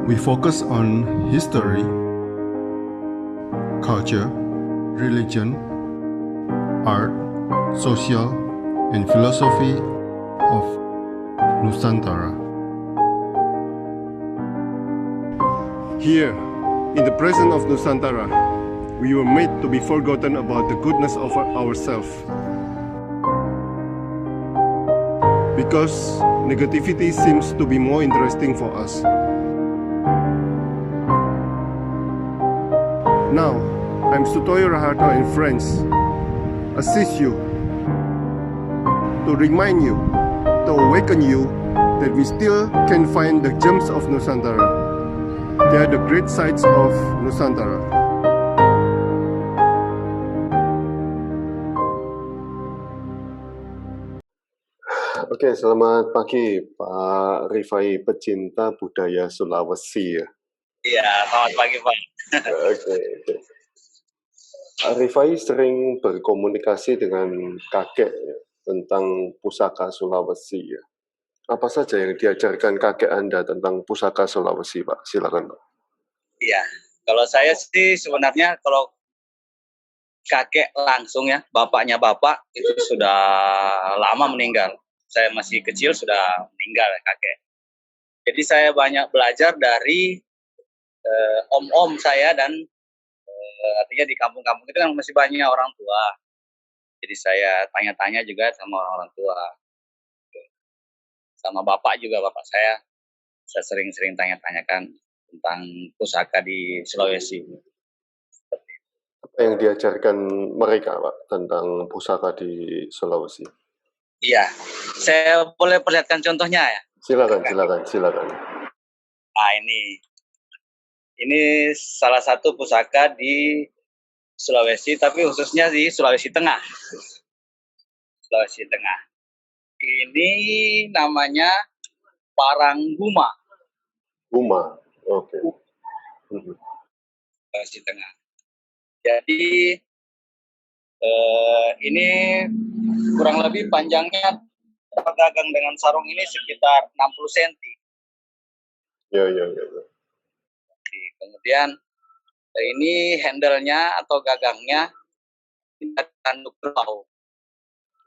We focus on history, culture, religion, art, social, and philosophy of Nusantara. Here, in the presence of Nusantara, we were made to be forgotten about the goodness of ourselves. Because negativity seems to be more interesting for us. Now, I'm Sutoyo Raharto and friends, assist you, to remind you, to awaken you that we still can find the gems of Nusantara. They are the great sights of Nusantara. Oke, selamat pagi Pak Rifai, pecinta budaya Sulawesi ya. Iya, selamat pagi Pak. Oke. Pak Rifai sering berkomunikasi dengan kakek ya, tentang pusaka Sulawesi ya. Apa saja yang diajarkan kakek Anda tentang pusaka Sulawesi, Pak? Silakan, Pak. Iya, kalau saya sih sebenarnya kalau kakek langsung ya, bapaknya bapak itu sudah lama meninggal. Saya masih kecil sudah meninggal ya kakek. Jadi saya banyak belajar dari om-om saya dan artinya di kampung-kampung itu kan masih banyak orang tua. Jadi saya tanya-tanya juga sama orang tua. Sama bapak juga, bapak saya sering-sering tanya-tanyakan tentang pusaka di Sulawesi. Apa yang diajarkan mereka, Pak, tentang pusaka di Sulawesi? Iya, saya boleh perlihatkan contohnya ya? Silakan. Nah ini salah satu pusaka di Sulawesi, tapi khususnya di Sulawesi Tengah. Sulawesi Tengah. Ini namanya Parangguma. Guma, oke. Sulawesi Tengah. Jadi ini kurang lebih panjangnya gagang dengan sarung ini sekitar 60 cm. Ya. Kemudian ini handle-nya atau gagangnya dari tanduk kerbau.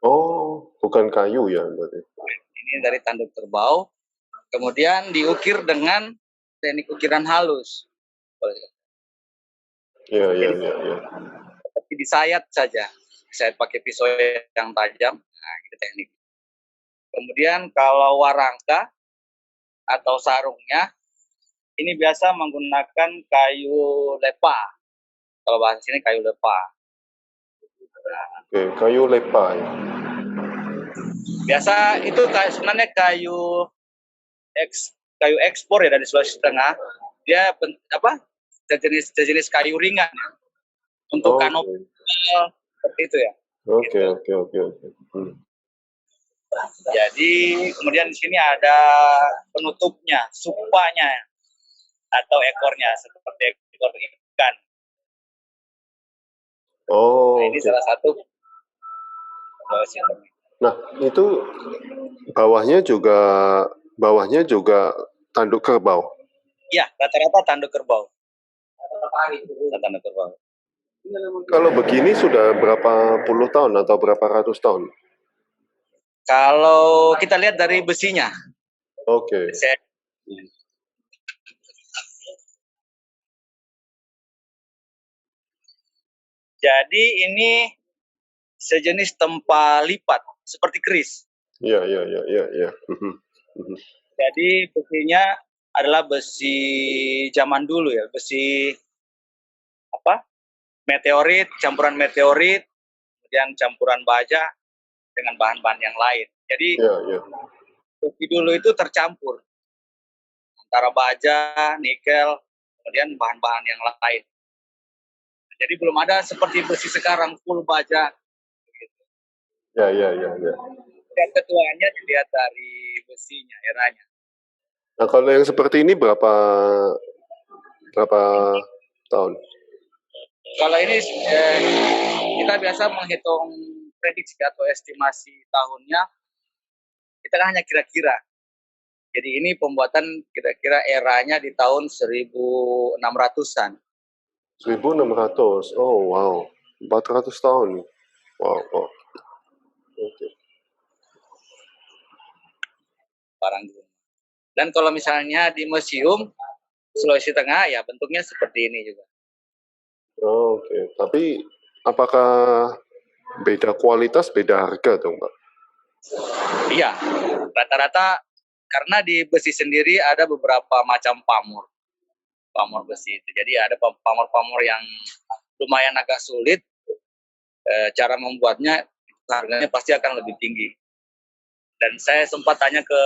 Oh, bukan kayu ya berarti? Ini dari tanduk kerbau. Kemudian diukir dengan teknik ukiran halus. Iya. Seperti disayat saja. Saya pakai pisau yang tajam. Nah, itu teknik. Kemudian kalau warangka atau sarungnya, ini biasa menggunakan kayu lepa. Kalau bahasa sini kayu lepa. Oke, kayu lepa ya. Biasa itu sebenarnya kayu ekspor ya dari Sulawesi Tengah. Dia sejenis kayu ringan untuk kanopi seperti itu ya. Oke. Jadi kemudian di sini ada penutupnya, supanya atau ekornya seperti ekor ikan. Oh. Nah, ini salah satu. Nah, itu bawahnya juga tanduk kerbau. Iya, rata-rata tanduk kerbau. Kalau begini sudah berapa puluh tahun atau berapa ratus tahun? Kalau kita lihat dari besinya. Oke. Jadi ini sejenis tempa lipat seperti keris. Iya. Jadi besinya adalah besi zaman dulu ya, besi meteorit, campuran meteorit, kemudian campuran baja dengan bahan-bahan yang lain. Jadi besi dulu itu tercampur antara baja, nikel, kemudian bahan-bahan yang lain. Jadi belum ada seperti besi sekarang full baja. Ya. Yang keduanya dilihat dari besinya, eranya. Nah, kalau yang seperti ini berapa tahun? Kalau ini kita biasa menghitung prediksi atau estimasi tahunnya, kita kan hanya kira-kira. Jadi ini pembuatan kira-kira eranya di tahun 1600-an. 1600. Oh, wow. 400 tahun. Wow, wow. Oke. Parangkume. Dan kalau misalnya di museum Sulawesi Tengah ya bentuknya seperti ini juga. Oke. Tapi apakah beda kualitas, beda harga dong, Pak? Iya, rata-rata karena di besi sendiri ada beberapa macam pamor besi itu. Jadi ada pamor-pamor yang lumayan agak sulit, cara membuatnya harganya pasti akan lebih tinggi. Dan saya sempat tanya ke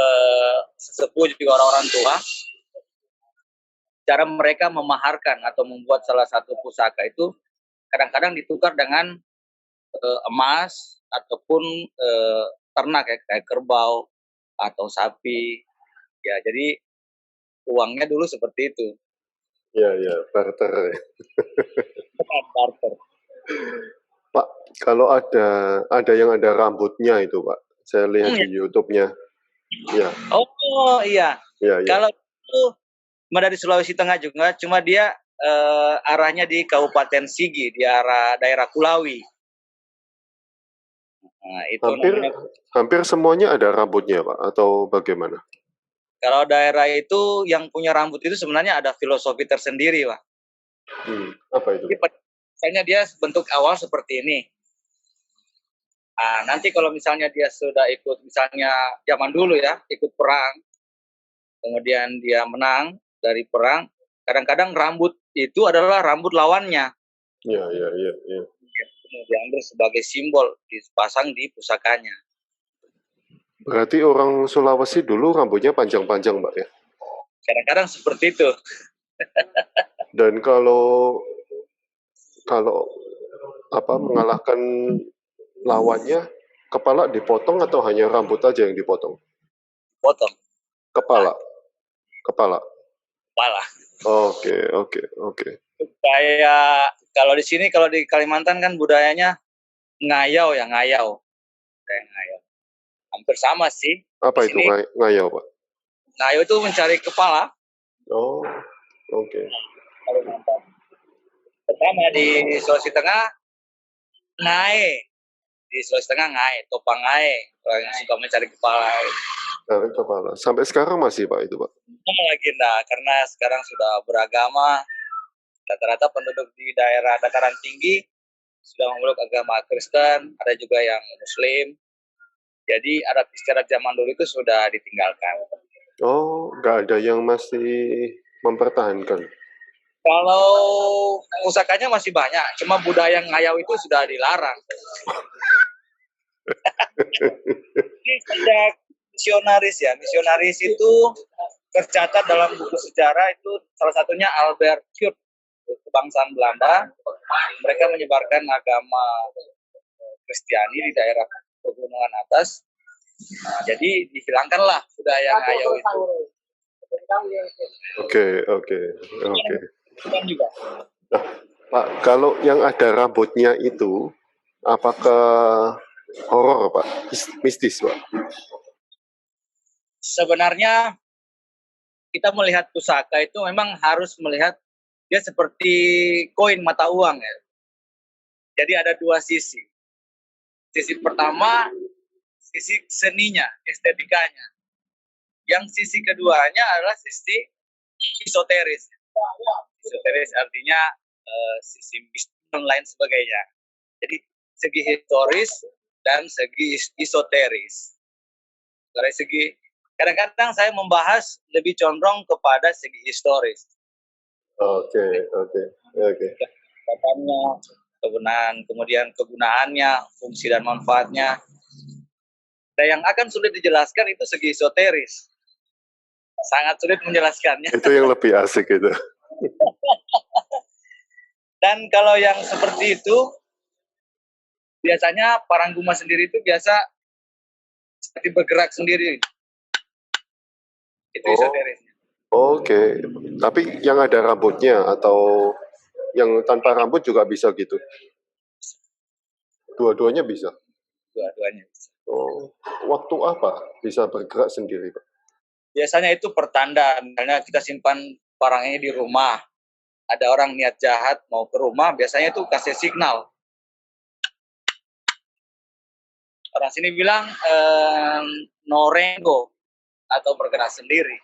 sesepuh juga orang-orang tua, cara mereka memaharkan atau membuat salah satu pusaka itu kadang-kadang ditukar dengan emas ataupun ternak kayak kerbau atau sapi. Ya, jadi uangnya dulu seperti itu. Iya, iya, barter. Barter. Pak, kalau ada yang ada rambutnya itu, Pak. Saya lihat di YouTube-nya. Iya, Oh iya, iya, iya. kalau itu dari Sulawesi Tengah juga, cuma dia arahnya di Kabupaten Sigi, di arah daerah Kulawi. Nah, itu Hampir semuanya ada rambutnya, Pak, atau bagaimana? kalau daerah itu yang punya rambut itu sebenarnya ada filosofi tersendiri, Pak. Apa itu? Jadi misalnya dia bentuk awal seperti ini. Nanti kalau misalnya dia sudah ikut, misalnya zaman dulu ya, ikut perang, kemudian dia menang dari perang, kadang-kadang rambut itu adalah rambut lawannya. Iya, iya, iya, iya. Diambil sebagai simbol, dipasang di pusakanya. Berarti orang Sulawesi dulu rambutnya panjang-panjang, Mbak, ya? Kadang-kadang seperti itu. Dan kalau mengalahkan lawannya, kepala dipotong atau hanya rambut aja yang dipotong? Potong Kepala. kepala. Oke. Kayak kalau di sini, kalau di Kalimantan kan budayanya ngayau ya, ngayau. Kayak ngayau. Hampir sama sih. Apa Di itu sini, ngayau, Pak? ngayau itu mencari kepala. Oh, oke. Kalimantan. Pertama di Sulawesi Tengah, ngae. Di Sulawesi Tengah ngae, topang ngae. Orang yang suka mencari kepala. Cari kepala. Sampai sekarang masih, Pak, itu, Pak? Lagi karena sekarang sudah beragama. Rata-rata penduduk di daerah dataran tinggi sudah memeluk agama Kristen, ada juga yang Muslim. Jadi adat istiadat zaman dulu itu sudah ditinggalkan. Oh, nggak ada yang masih mempertahankan. Kalau pusakanya masih banyak, cuma budaya ngayau itu sudah dilarang. Ini sejak misionaris itu tercatat dalam buku sejarah itu salah satunya Albert Kuip, kebangsaan Belanda. Mereka menyebarkan agama Kristiani di daerah pegunungan atas. Jadi dihilangkanlah budaya ngayau itu. Oke. Juga. Nah, Pak, kalau yang ada rambutnya itu, apakah horor, Pak? Mistis, Pak? Sebenarnya kita melihat pusaka itu memang harus melihat dia seperti koin mata uang ya. Jadi ada dua sisi. Sisi pertama, sisi seninya, estetikanya. Yang sisi keduanya adalah sisi esoteris. Esoteris artinya sisi mistis dan lain sebagainya. Jadi segi historis dan segi esoteris. Dari segi kadang-kadang saya membahas lebih condong kepada segi historis. Oke. Katanya kegunaan, kegunaannya, fungsi dan manfaatnya. Dan yang akan sulit dijelaskan itu segi esoteris. Sangat sulit menjelaskannya. Itu yang lebih asik itu. Dan kalau yang seperti itu, biasanya Parangkume sendiri itu biasa seperti bergerak sendiri. Itu esoterisnya. Oke. Tapi yang ada rambutnya atau yang tanpa rambut juga bisa gitu? Dua-duanya bisa? Dua-duanya bisa. Oh, waktu apa bisa bergerak sendiri, Pak? Biasanya itu pertanda, misalnya kita simpan barang ini di rumah, ada orang niat jahat mau ke rumah, biasanya itu kasih signal. Orang sini bilang norengo atau bergerak sendiri.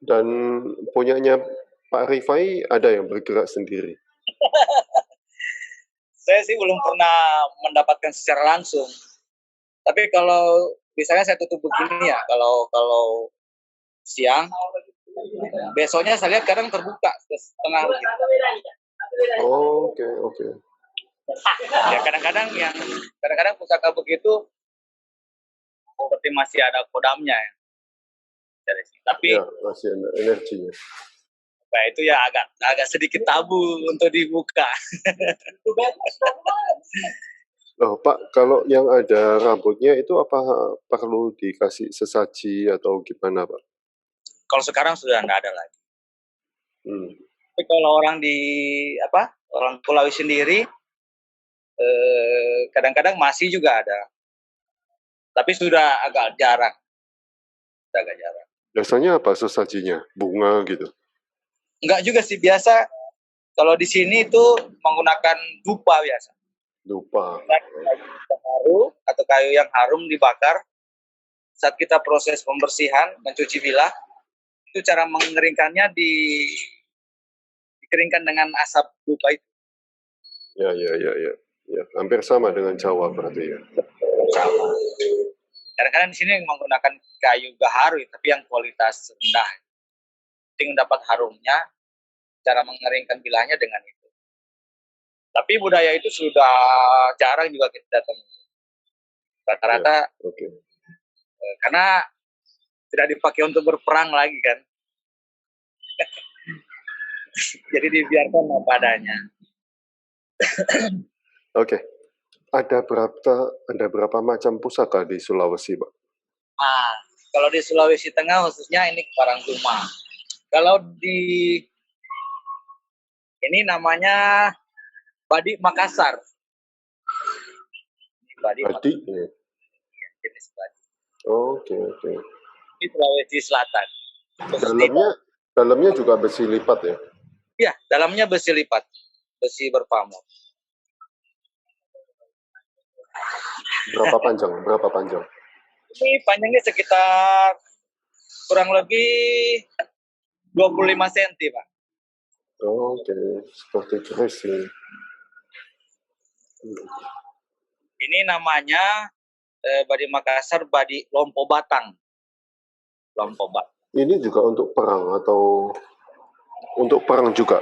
Dan punyanya Pak Rifai ada yang bergerak sendiri. Saya sih belum pernah mendapatkan secara langsung. Tapi kalau misalnya saya tutup begini ya, kalau siang, besoknya saya lihat kadang terbuka setengah begitu. Oh, oke. Ya kadang-kadang pusaka begitu seperti masih ada kodamnya ya. Tapi Ya, masih ada energinya. nah itu ya agak sedikit tabu untuk dibuka. Oh, Pak, kalau yang ada rambutnya itu apa perlu dikasih sesaji atau gimana, Pak? Kalau sekarang sudah nggak ada lagi. Hmm. Tapi kalau orang Pulau sendiri kadang-kadang masih juga ada. Tapi sudah agak jarang. Biasanya apa sesajinya? Bunga gitu? Enggak juga sih, biasa kalau di sini itu menggunakan dupa biasa. Dupa. Kayu atau kayu yang harum dibakar. Saat kita proses pembersihan, mencuci bilah, itu cara mengeringkannya dikeringkan dengan asap dupa itu. Ya. Hampir sama dengan Jawa berarti ya. Kadang-kadang di sini menggunakan kayu gaharu, tapi yang kualitas rendah. Penting dapat harumnya, cara mengeringkan bilahnya dengan itu. Tapi budaya itu sudah jarang juga kita temui. Rata-rata Oke. Karena tidak dipakai untuk berperang lagi kan. Jadi dibiarkan apa adanya. Oke. Ada berapa macam pusaka di Sulawesi, Pak? Kalau di Sulawesi Tengah khususnya ini Karangtuma. Kalau di ini namanya Badik Makassar. Badik ya. Jenis badik. Oke. Di Sulawesi Selatan. Dalamnya juga besi lipat ya? Iya, dalamnya besi lipat, besi berpamor. Berapa panjang? Ini panjangnya sekitar kurang lebih 25 cm, Pak. Oke, seperti keris ini. Ini namanya Badik Makassar, Badik Lompo Batang. Ini juga untuk perang atau untuk perang juga?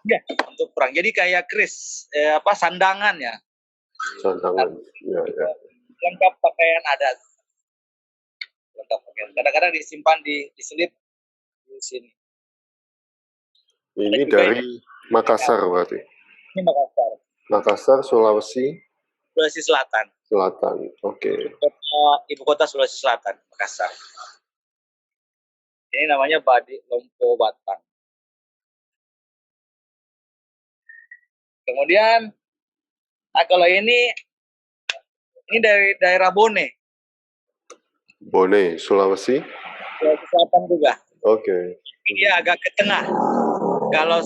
Ya, untuk perang. Jadi kayak keris, sandangan ya. Sandangan, ya. Lengkap pakaian adat. Kadang-kadang disimpan diselip di sini. Ini dari Makassar berarti? Ini Makassar. Makassar, Sulawesi Selatan. Oke. Ibu kota Sulawesi Selatan, Makassar. Ini namanya Badik Lompo Batang. Kemudian, kalau ini dari daerah Bone. Bone, Sulawesi Selatan juga. Oke. Dia agak ke tengah. Kalau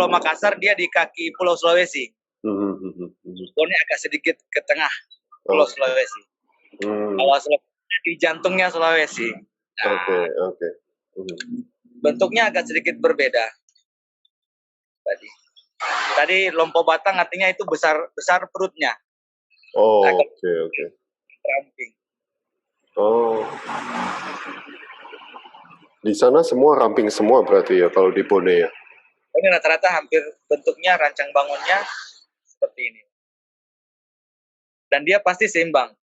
Makassar dia di kaki Pulau Sulawesi. Bone agak sedikit ke tengah Pulau Sulawesi. Kalau Sulawesi di jantungnya Sulawesi. Oke. Bentuknya agak sedikit berbeda. Tadi Lompo Batang artinya itu besar perutnya. Oke. Ramping. Di sana semua ramping semua berarti ya kalau di Bone ya? Ini rata-rata hampir bentuknya rancang bangunnya seperti ini. Dan dia pasti seimbang.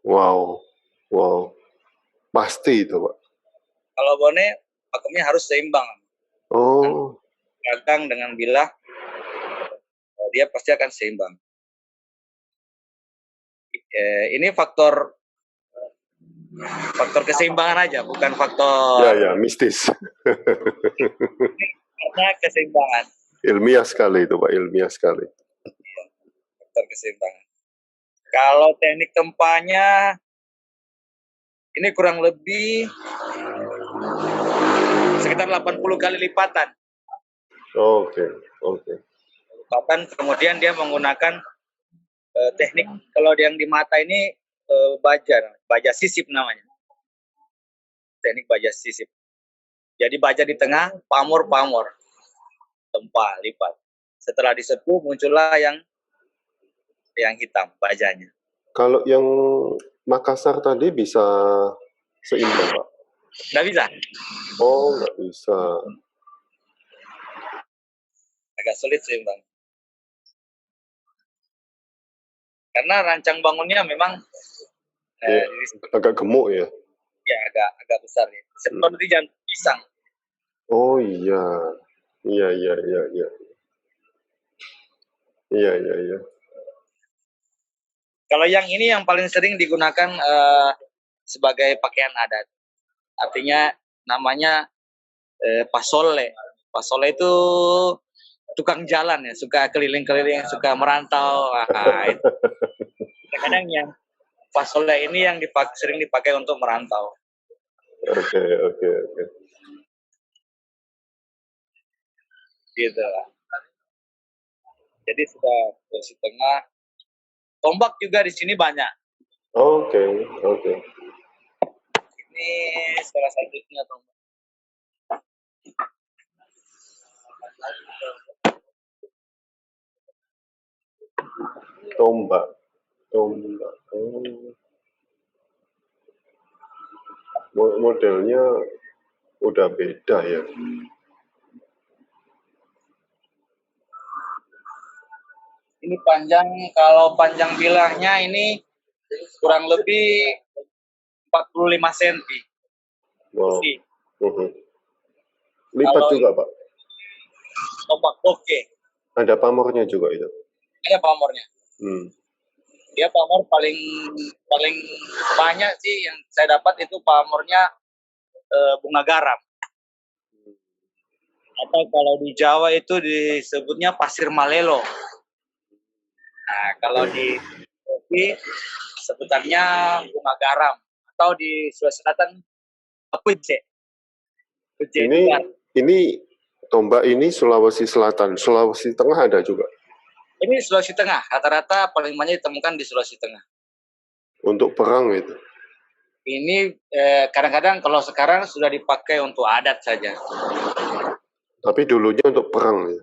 Wow. Pasti itu, Pak. Kalau Bone pakemnya harus seimbang. Gagang dengan bilah, dia pasti akan seimbang. Ini faktor Faktor keseimbangan aja, bukan faktor Ya, mistis. karena keseimbangan. Ilmiah sekali itu, Pak, ilmiah sekali. Faktor keseimbangan. Kalau teknik tempanya ini kurang lebih sekitar 80 kali lipatan. Oke. Bahkan kemudian dia menggunakan teknik, kalau yang di mata ini baja sisip namanya. Teknik baja sisip. Jadi baja di tengah, pamor, tempa, lipat. Setelah disepuh muncullah yang hitam bajanya. Kalau yang Makassar tadi bisa seimbang, Pak? Nggak bisa. Oh, nggak bisa. Agak sulit sih, Bang. Karena rancang bangunnya memang Ya, agak gemuk ya. ya agak besar ya. Seperti jantung pisang. Oh iya. Iya. Kalau yang ini yang paling sering digunakan sebagai pakaian adat. Artinya namanya pasole. Pasole itu tukang jalan ya, suka keliling-keliling, suka merantau. Kadang yang pasole ini yang sering dipakai untuk merantau. Oke. Gitu. Jadi sudah posisi tengah. Tombak juga di sini banyak. Oke. Ini salah satunya tombak. Tombak. Modelnya udah beda ya. Ini panjang, kalau panjang bilahnya ini kurang lebih 45 cm. Wow. Lipat Kalau juga, Pak. tombak bokeh. Ada pamornya juga itu. Ada pamornya. Dia pamor paling banyak sih yang saya dapat itu pamornya bunga garam. Atau kalau di Jawa itu disebutnya pasir malelo. Nah, kalau di kopi sebutannya bunga atau di Sulawesi Selatan kuce. Ini tombak ini Sulawesi Selatan, Sulawesi Tengah ada juga. Ini Sulawesi Tengah, rata-rata paling banyak ditemukan di Sulawesi Tengah. Untuk perang itu. Ini kadang-kadang kalau sekarang sudah dipakai untuk adat saja. Tapi dulunya untuk perang ya.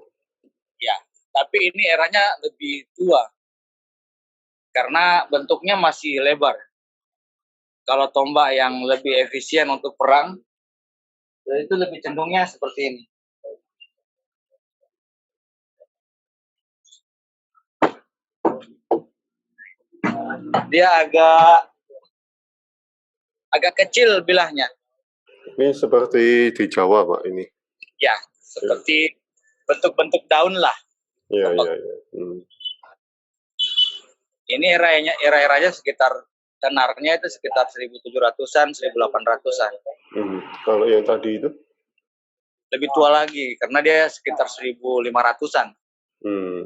Ya, tapi ini eranya lebih tua. Karena bentuknya masih lebar. Kalau tombak yang lebih efisien untuk perang, itu lebih cenderungnya seperti ini. Dia agak kecil bilahnya. Ini seperti di Jawa, Pak, ini. Ya, seperti bentuk-bentuk daun lah. Iya. Ini era-eranya sekitar tenarnya itu sekitar 1700-an, 1800-an. Kalau yang tadi itu? Lebih tua lagi, karena dia sekitar 1500-an. Okay.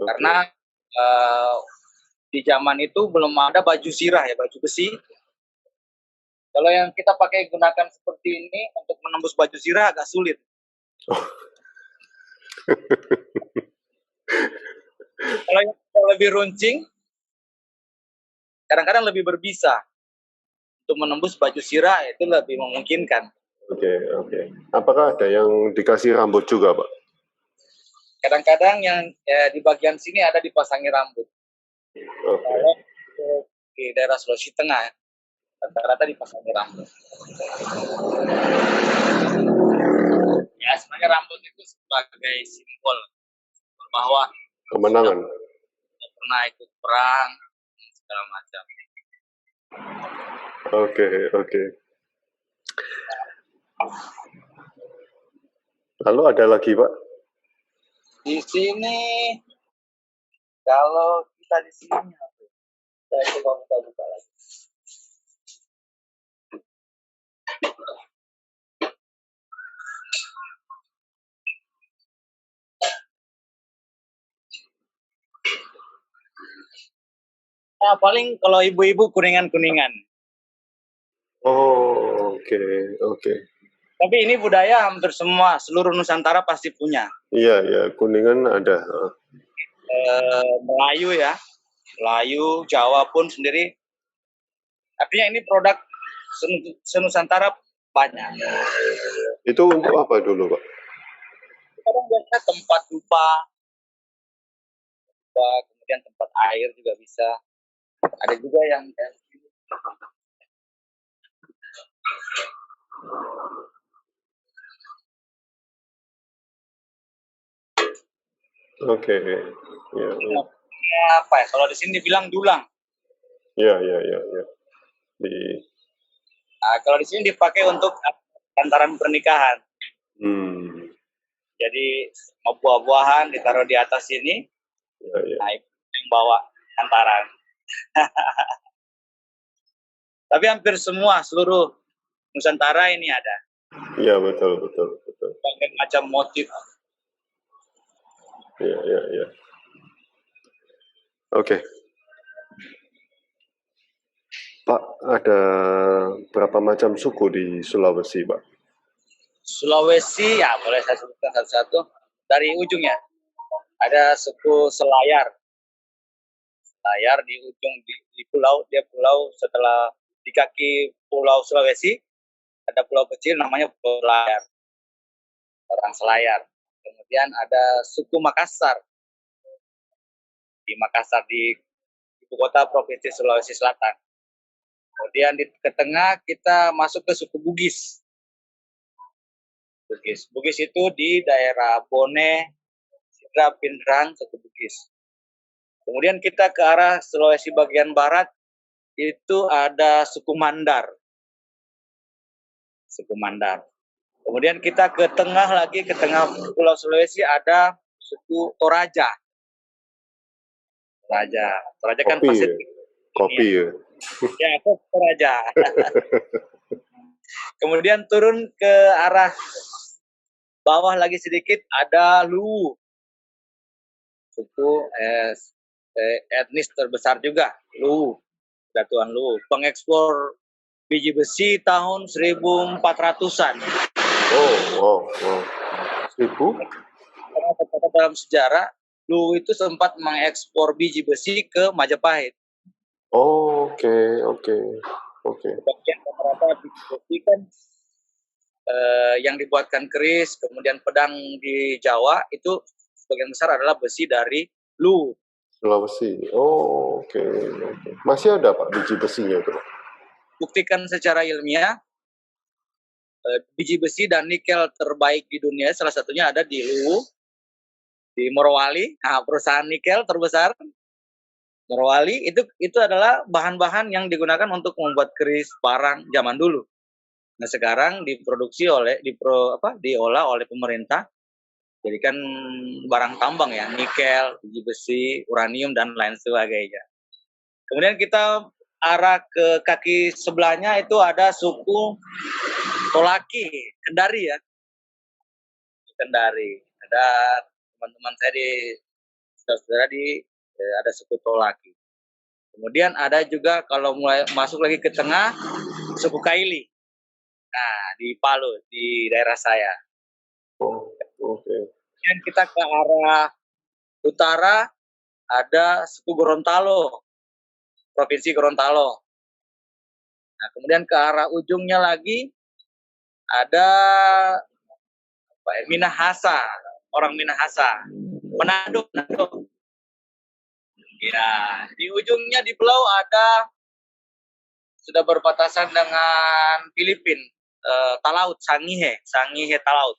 Karena di zaman itu belum ada baju sirah ya, baju besi. Kalau yang kita gunakan seperti ini untuk menembus baju sirah agak sulit. Kalau yang lebih runcing, kadang-kadang lebih berbisa. Untuk menembus baju sirah itu lebih memungkinkan. Oke. Apakah ada yang dikasih rambut juga, Pak? Kadang-kadang yang di bagian sini ada dipasangi rambut. Kalau di daerah Sulawesi Tengah, rata-rata dipasangi rambut. Ya, sebenarnya rambut itu sebagai simbol bahwa kemenangan. Pernah ikut perang, segala macam. Oke. Lalu ada lagi, Pak? Di sini, kalau kita di sini, saya coba buka lagi. Ya, paling kalau ibu-ibu kuningan-kuningan. Oh, oke, oke. Tapi ini budaya hampir semua, seluruh Nusantara pasti punya. Iya, iya, Kuningan ada. Melayu ya, Melayu, Jawa pun sendiri. Artinya ini produk senusantara banyak. Itu untuk apa dulu, Pak? Kadang biasanya tempat dupa, kemudian tempat air juga bisa. Ada juga yang kayak gini. Oke, ya, ya, Ya, apa ya? Kalau di sini dibilang dulang. ya, ya, ya, ya. Di, Nah, kalau di sini dipakai untuk hantaran pernikahan. hmm, Jadi buah-buahan ditaruh di atas sini, ya, ya. nah ibu yang bawa hantaran. Tapi hampir semua seluruh Nusantara ini ada Iya, betul, betul, betul. berbagai macam motif. Iya, iya, iya. Oke. Pak, ada berapa macam suku di Sulawesi, Pak? Sulawesi ya boleh saya sebutkan satu-satu dari ujungnya. Ada suku Selayar. Selayar di ujung di pulau, dia pulau setelah di kaki pulau Sulawesi ada pulau kecil namanya Pulau Selayar. Orang Selayar. Kemudian ada suku Makassar. Di Makassar di ibu kota provinsi Sulawesi Selatan. Kemudian ke tengah kita masuk ke suku Bugis. Bugis itu di daerah Bone, Sidra, Pindrang, suku Bugis. Kemudian kita ke arah Sulawesi bagian barat, itu ada suku Mandar. Suku Mandar. Kemudian kita ke tengah lagi, ke tengah Pulau Sulawesi ada suku Toraja. Toraja kan Kopi, ya? Pasifik. Kopi, ya? Ya, itu Toraja. Kemudian turun ke arah bawah lagi sedikit ada Luwu. Suku etnis terbesar juga, Luwu. Datuan Luwu. Pengekspor biji besi tahun 1400-an. Oh, wow, wow. 1000? Karena tercatat dalam sejarah, Luwu itu sempat mengekspor biji besi ke Majapahit. Oh, oke, oke, oke. Bagian beberapa biji besi kan yang dibuatkan keris, kemudian pedang di Jawa itu sebagian besar adalah besi dari Luwu. Sulawesi. Oh, oke, oke. Masih ada, Pak, biji besinya itu, Pak? Buktikan secara ilmiah, biji besi dan nikel terbaik di dunia salah satunya ada di Luwu, di Morowali. Nah, perusahaan nikel terbesar Morowali itu adalah bahan-bahan yang digunakan untuk membuat keris parang zaman dulu. Nah, sekarang diproduksi diolah oleh pemerintah jadikan barang tambang ya, nikel, biji besi, uranium dan lain sebagainya. Kemudian kita arah ke kaki sebelahnya itu ada suku Tolaki, Kendari ya. Kendari. Ada teman-teman saya saudara ada suku Tolaki. Kemudian ada juga kalau mulai masuk lagi ke tengah suku Kaili. Nah, di Palu, di daerah saya. Oh, oke. Kemudian kita ke arah utara ada suku Gorontalo, provinsi Gorontalo. Nah, kemudian ke arah ujungnya lagi ada Minahasa, orang Minahasa, Manado. Ya, di ujungnya di pulau ada sudah berbatasan dengan Filipina, Talaut, Sangihe Talaut.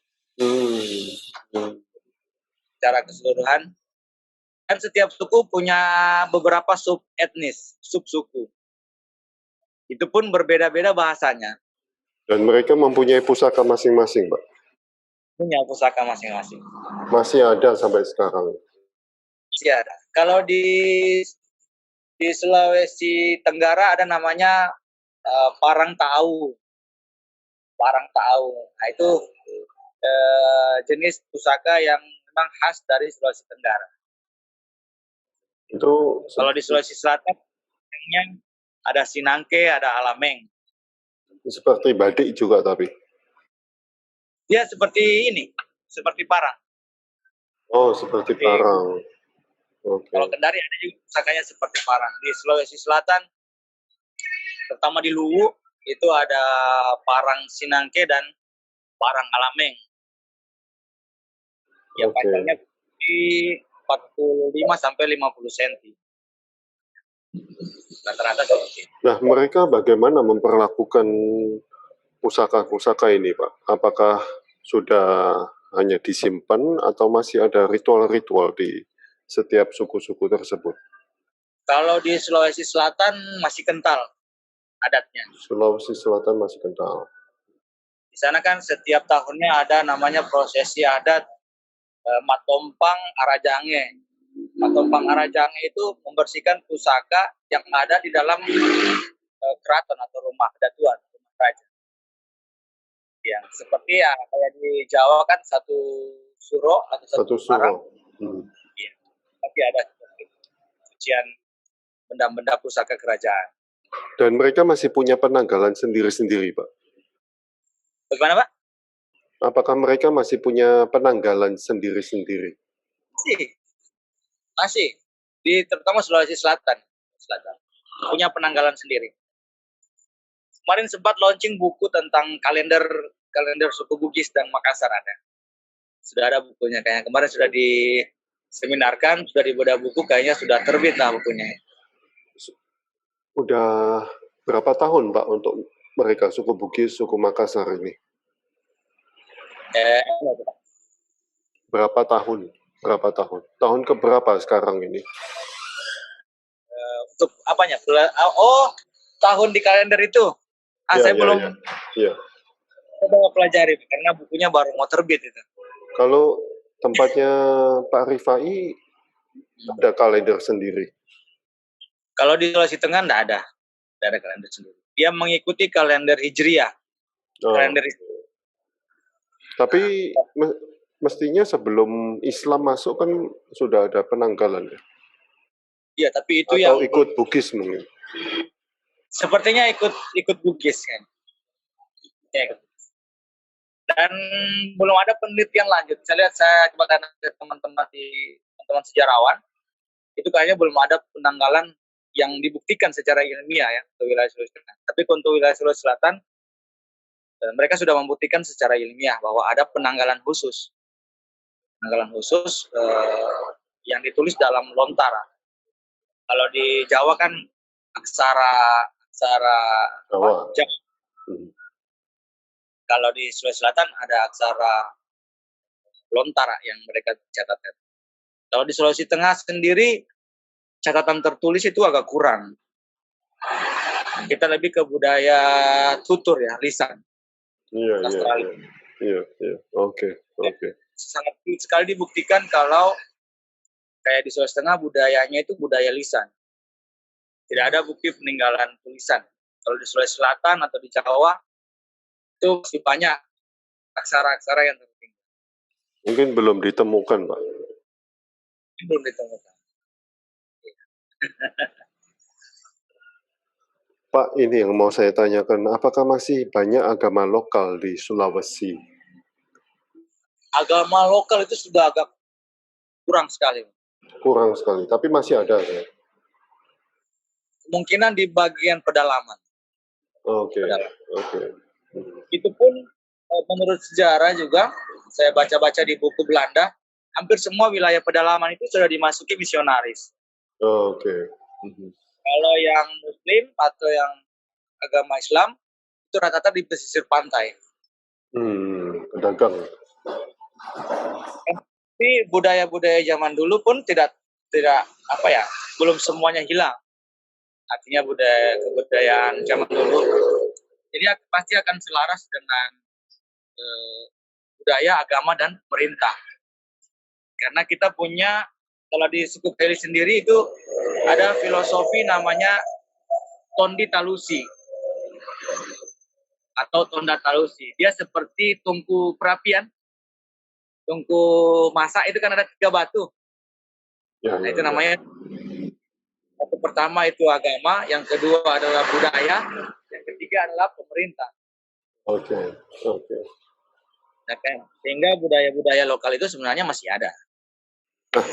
Secara keseluruhan, kan setiap suku punya beberapa sub etnis, sub suku. Itu pun berbeda-beda bahasanya. Dan mereka mempunyai pusaka masing-masing, Pak? Punya pusaka masing-masing. Masih ada sampai sekarang? Masih ada. Kalau di Sulawesi Tenggara ada namanya Parang Taau. Nah, itu jenis pusaka yang memang khas dari Sulawesi Tenggara. Itu kalau di Sulawesi Selatan Yang ada Sinangke, ada Alameng. Seperti badik juga tapi. Dia seperti ini, seperti parang. Oh, seperti Oke. parang. Oke. Kalau Kendari ada juga pusakanya seperti parang. Di Sulawesi Selatan, terutama di Luwu, itu ada parang Sinangke dan parang Alameng. Yang Oke. panjangnya di 45 sampai 50 cm. Rata-rata seperti itu. Nah, mereka bagaimana memperlakukan pusaka-pusaka ini, Pak? Apakah sudah hanya disimpan atau masih ada ritual-ritual di setiap suku-suku tersebut? Kalau di Sulawesi Selatan masih kental adatnya. Sulawesi Selatan masih kental. Di sana kan setiap tahunnya ada namanya prosesi adat Matompang Arajange. Matompang Arajange itu membersihkan pusaka yang ada di dalam keraton atau rumah datuan, rumah raja. Yang seperti ya kayak di Jawa kan satu suro atau Satu parang. suro. Ya, tapi ada cucian benda-benda pusaka kerajaan. Dan mereka masih punya penanggalan sendiri-sendiri, Pak? Bagaimana, Pak? Apakah mereka masih punya penanggalan sendiri-sendiri? Masih. Terutama Sulawesi Selatan. Punya penanggalan sendiri. Kemarin sempat launching buku tentang kalender suku Bugis dan Makassar ada. Sudah ada bukunya kayaknya. Kemarin sudah diseminarkan, sudah dibedah buku, kayaknya sudah terbit lah bukunya. Udah berapa tahun, Pak, untuk mereka suku Bugis, suku Makassar ini? Berapa tahun? Tahun keberapa sekarang ini? Untuk apanya? Oh, tahun di kalender itu. Saya belum coba pelajari karena bukunya baru mau terbit itu. Kalau tempatnya Pak Rifai ada kalender sendiri? Kalau di Sulawesi Tengah tidak ada kalender sendiri. Dia mengikuti kalender Hijriah. Kalender Hijriah. Tapi mestinya sebelum Islam masuk kan sudah ada penanggalan ya? Iya, tapi itu atau yang ikut Bugis mungkin. Sepertinya ikut Bugis kan. Ya, dan belum ada penelitian lanjut. Saya coba tanya ke teman-teman sejarawan, itu kayaknya belum ada penanggalan yang dibuktikan secara ilmiah ya untuk wilayah Sulawesi Tengah. Tapi untuk wilayah Sulawesi Selatan, mereka sudah membuktikan secara ilmiah bahwa ada penanggalan khusus yang ditulis dalam lontara. Kalau di Jawa kan aksara Jawa. Kalau di Sulawesi Selatan ada aksara lontara yang mereka catatkan. Kalau di Sulawesi Tengah sendiri catatan tertulis itu agak kurang. Kita lebih ke budaya tutur ya, lisan. Iya. Oke. Sangat sekali dibuktikan kalau kayak di Sulawesi Tengah budayanya itu budaya lisan. Tidak ada bukti peninggalan tulisan. Kalau di Sulawesi Selatan atau di Jawa itu masih banyak aksara-aksara yang tertinggal. Mungkin belum ditemukan, Pak. Belum ditemukan. Pak, ini yang mau saya tanyakan, apakah masih banyak agama lokal di Sulawesi? Agama lokal itu sudah agak kurang sekali. Kurang sekali, tapi masih ada ya? Kemungkinan di bagian pedalaman. Oke. Itu pun menurut sejarah juga, saya baca-baca di buku Belanda, hampir semua wilayah pedalaman itu sudah dimasuki misionaris. Oke. Kalau yang Muslim atau yang agama Islam, itu rata-rata di pesisir pantai. Pedagang. Tapi budaya-budaya zaman dulu pun tidak belum semuanya hilang. Artinya kebudayaan zaman dulu, jadi pasti akan selaras dengan budaya, agama, dan pemerintah. Karena kita punya, kalau di suku Beli sendiri itu ada filosofi namanya Tondi Talusi atau Tonda Talusi. Dia seperti tungku perapian, tungku masak itu kan ada 3 batu. Itu namanya batu pertama itu agama, yang kedua adalah budaya, yang ketiga adalah pemerintah. Oke, oke. Nah, kan? Sehingga budaya-budaya lokal itu sebenarnya masih ada. Nah,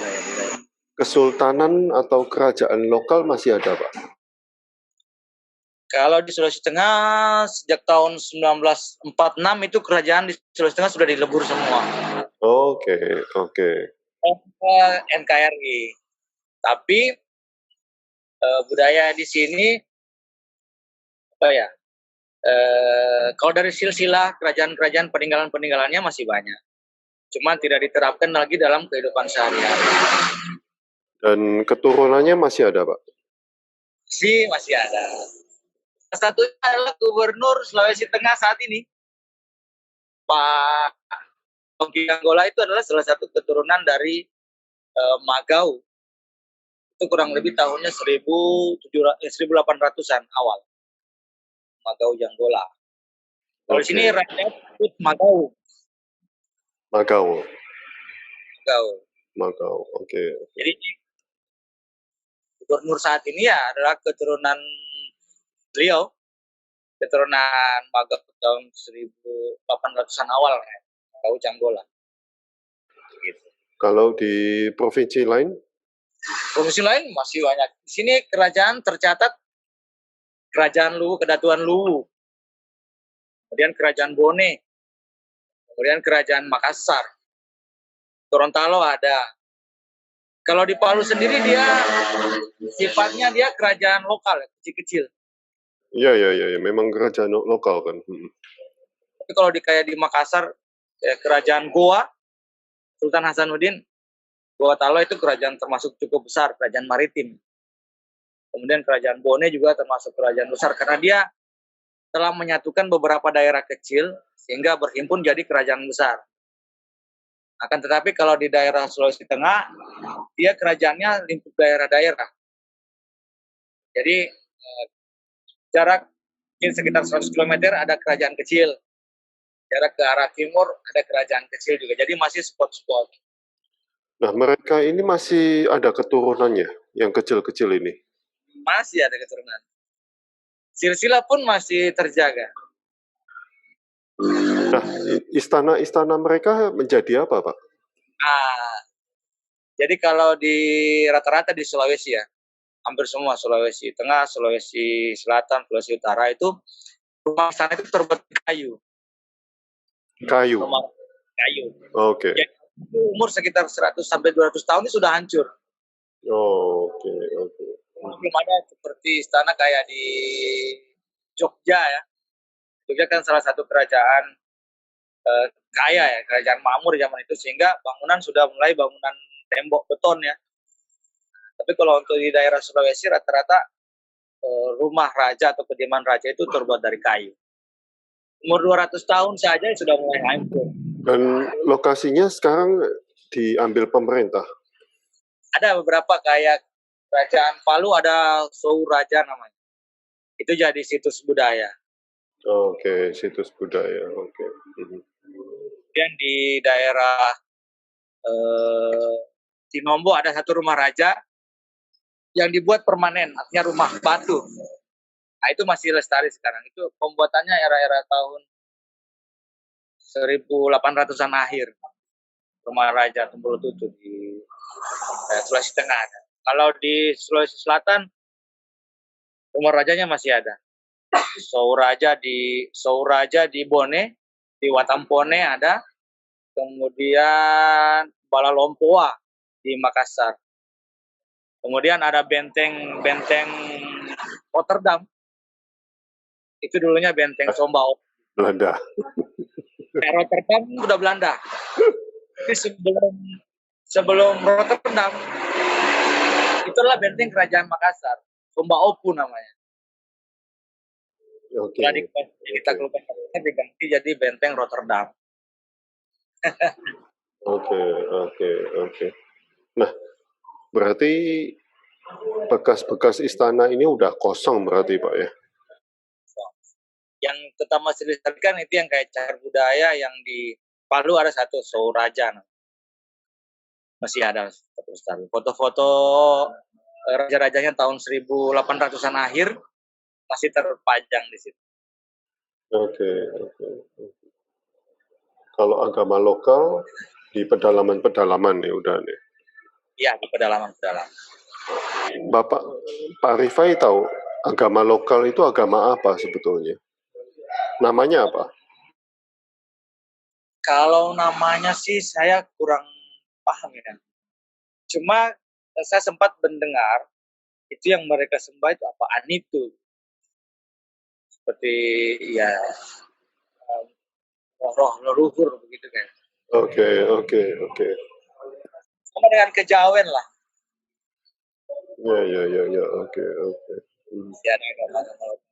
kesultanan atau kerajaan lokal masih ada, Pak? Kalau di Sulawesi Tengah sejak tahun 1946 itu kerajaan di Sulawesi Tengah sudah dilebur semua. Oke, oke. NKRI. Tapi budaya di sini apa ya? Kalau dari silsilah kerajaan-kerajaan peninggalan-peninggalannya masih banyak. Cuma tidak diterapkan lagi dalam kehidupan sehari-hari. Dan keturunannya masih ada, Pak? Masih ada. Salah satunya adalah Gubernur Sulawesi Tengah saat ini, Pak Ongki Anggola, itu adalah salah satu keturunan dari Magau. Itu kurang lebih tahunnya 1800-an awal. Magau Janggola. Kalau di sini rakyat disebut Magau. Magau. Magau. Oke. Jadi gubernur saat ini ya adalah keturunan beliau, keturunan Magau tahun 1800-an awal, Magau Janggola. Gitu. Kalau di provinsi lain? Provinsi lain masih banyak. Di sini kerajaan tercatat Kerajaan Luwu, Kedatuan Luwu, kemudian Kerajaan Bone, kemudian Kerajaan Makassar, Gorontalo ada. Kalau di Palu sendiri dia sifatnya dia kerajaan lokal, kecil-kecil. Iya, memang kerajaan lokal kan. Tapi kalau kayak di Makassar, Kerajaan Goa, Sultan Hasanuddin, Goa Talo itu kerajaan termasuk cukup besar, kerajaan maritim. Kemudian Kerajaan Bone juga termasuk kerajaan besar karena dia telah menyatukan beberapa daerah kecil sehingga berhimpun jadi kerajaan besar. Akan tetapi kalau di daerah Sulawesi Tengah, dia kerajaannya lingkup daerah-daerah. Jadi jarak mungkin sekitar 100 km ada kerajaan kecil. Jarak ke arah timur ada kerajaan kecil juga. Jadi masih spot-spot. Nah, mereka ini masih ada keturunannya, yang kecil-kecil ini? Masih ada keturunan. Silsilah pun masih terjaga. Nah, istana-istana mereka menjadi apa, Pak? Jadi kalau di rata-rata di Sulawesi ya, hampir semua Sulawesi Tengah, Sulawesi Selatan, Sulawesi Utara itu rumah istana itu terbuat dari kayu. Kayu. Rumah kayu. Oke. Ya, umur sekitar 100 sampai 200 tahun ini sudah hancur. Oke. Belum ada seperti istana kayak di Jogja ya. Jogja kan salah satu kerajaan kaya ya, kerajaan makmur zaman itu, sehingga bangunan sudah mulai bangunan tembok beton ya. Tapi kalau untuk di daerah Sulawesi rata-rata rumah raja atau kediaman raja itu terbuat dari kayu. Umur 200 tahun saja sudah mulai hancur. Dan lokasinya sekarang diambil pemerintah? Ada beberapa kayak Kerajaan Palu ada Souraja namanya. Itu jadi situs budaya. Oke, situs budaya. Oke. Kemudian di daerah Tinombo ada satu rumah raja yang dibuat permanen, artinya rumah batu. Nah, itu masih lestari sekarang. Itu pembuatannya era-era tahun 1800-an akhir. Rumah Raja Tumbul Tutu di Sulawesi Tengah. Kalau di Sulawesi Selatan, rumah rajanya masih ada. Souraja di Bone, di Watampone ada. Kemudian Balalompoa di Makassar. Kemudian ada benteng Rotterdam. Itu dulunya benteng Sombau. Belanda. Rotterdam udah Belanda. Tapi sebelum Rotterdam, itulah benteng Kerajaan Makassar. Sombaupu namanya. Oke. Setelah kita keluarkan diganti jadi benteng Rotterdam. Oke. Nah, berarti bekas-bekas istana ini udah kosong berarti, Pak ya? Yang tetap masih dilestarikan itu yang kayak cagar budaya yang di Palu ada satu Souraja. Masih ada foto-foto raja-rajanya tahun 1800-an akhir masih terpajang di situ. Oke, oke. Kalau agama lokal di pedalaman-pedalaman nih udah nih. Iya, di pedalaman-pedalaman. Bapak Pak Rifai tahu agama lokal itu agama apa sebetulnya? Namanya apa? Kalau namanya sih saya kurang paham ya. Cuma saya sempat mendengar itu yang mereka sembah itu apaan itu. Seperti ya roh leluhur begitu kan. Oke, oke, oke. Sama dengan kejawen lah. Ya, oke, oke. Masih ada agama-agama lokal.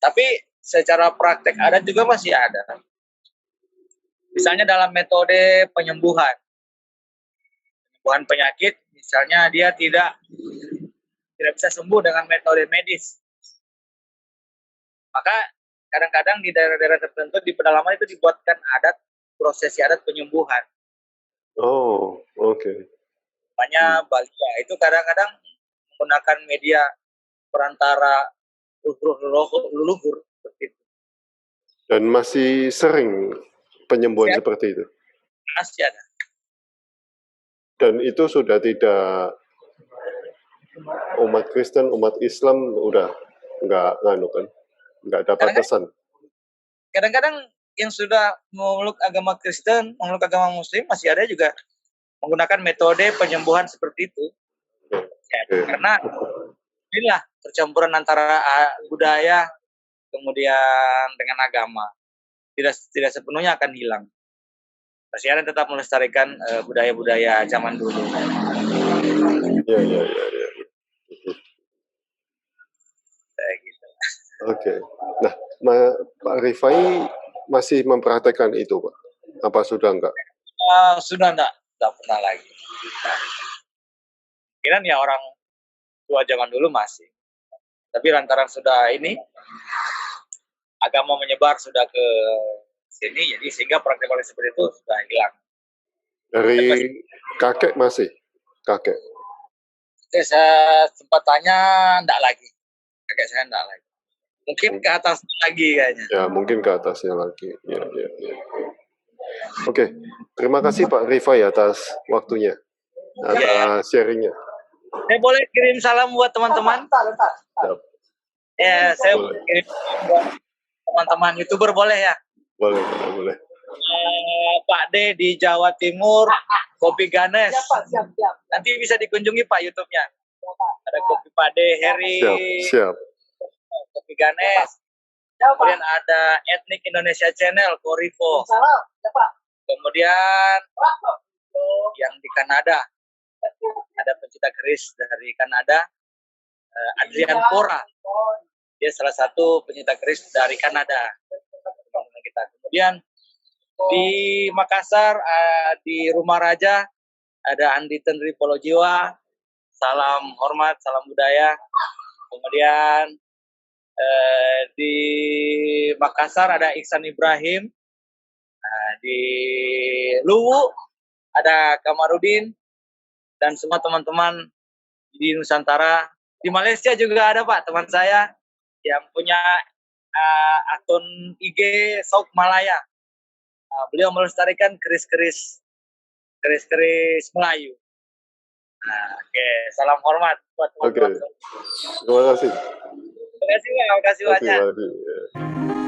Tapi secara praktek adat juga masih ada. Misalnya dalam metode penyembuhan penyakit, misalnya dia tidak bisa sembuh dengan metode medis, maka kadang-kadang di daerah-daerah tertentu di pedalaman itu dibuatkan prosesi adat penyembuhan. Oh, oke. Namanya balia. Itu kadang-kadang menggunakan media perantara leluhur seperti itu. Dan masih sering penyembuhan seperti itu. Masih ada. Dan itu sudah tidak umat Kristen, umat Islam udah nggak nganu kan, nggak ada batasan. Kadang-kadang yang sudah memeluk agama Kristen, memeluk agama Muslim masih ada juga menggunakan metode penyembuhan seperti itu. Ya, karena inilah percampuran antara budaya kemudian dengan agama tidak sepenuhnya akan hilang. Masih tetap melestarikan budaya-budaya zaman dulu. Ya. Gitu. Oke. Nah, Pak Rifai masih mempraktekkan itu, Pak? Apa sudah enggak? Sudah enggak pernah lagi. Kira ya orang tua zaman dulu masih. Tapi lantaran sudah ini agama menyebar sudah ke sini, jadi sehingga praktek-praktek seperti itu sudah hilang. Dari kakek masih? Kakek? Saya sempat tanya, enggak lagi. Kakek saya enggak lagi. Mungkin ke atas lagi kayaknya. Ya, mungkin ke atasnya lagi. Ya. Oke, terima kasih Pak Rifai atas waktunya, atas sharingnya. Saya boleh kirim salam buat teman-teman? Ya, saya kirim buat teman-teman YouTuber boleh ya? Boleh. Pak D di Jawa Timur, Kopi Ganes. Siap. Nanti bisa dikunjungi Pak YouTube-nya. Ada Kopi Pak D, Heri. Siap. Kopi Ganes. Kemudian ada Etnik Indonesia Channel, Korivo. Kemudian yang di Kanada, ada pencipta keris dari Kanada, Adrian Pora. Dia salah satu pencipta keris dari Kanada. Kemudian di Makassar, di Rumah Raja, ada Andi Tenri Polojiwa. Salam hormat, salam budaya. Kemudian di Makassar ada Iksan Ibrahim. Di Luwu ada Kamarudin. Dan semua teman-teman di Nusantara. Di Malaysia juga ada Pak, teman saya yang punya akun IG Sauk Malaya. Beliau melestarikan keris-keris Melayu. Oke, salam hormat buat teman-teman. Terima kasih. Terima kasih banyak.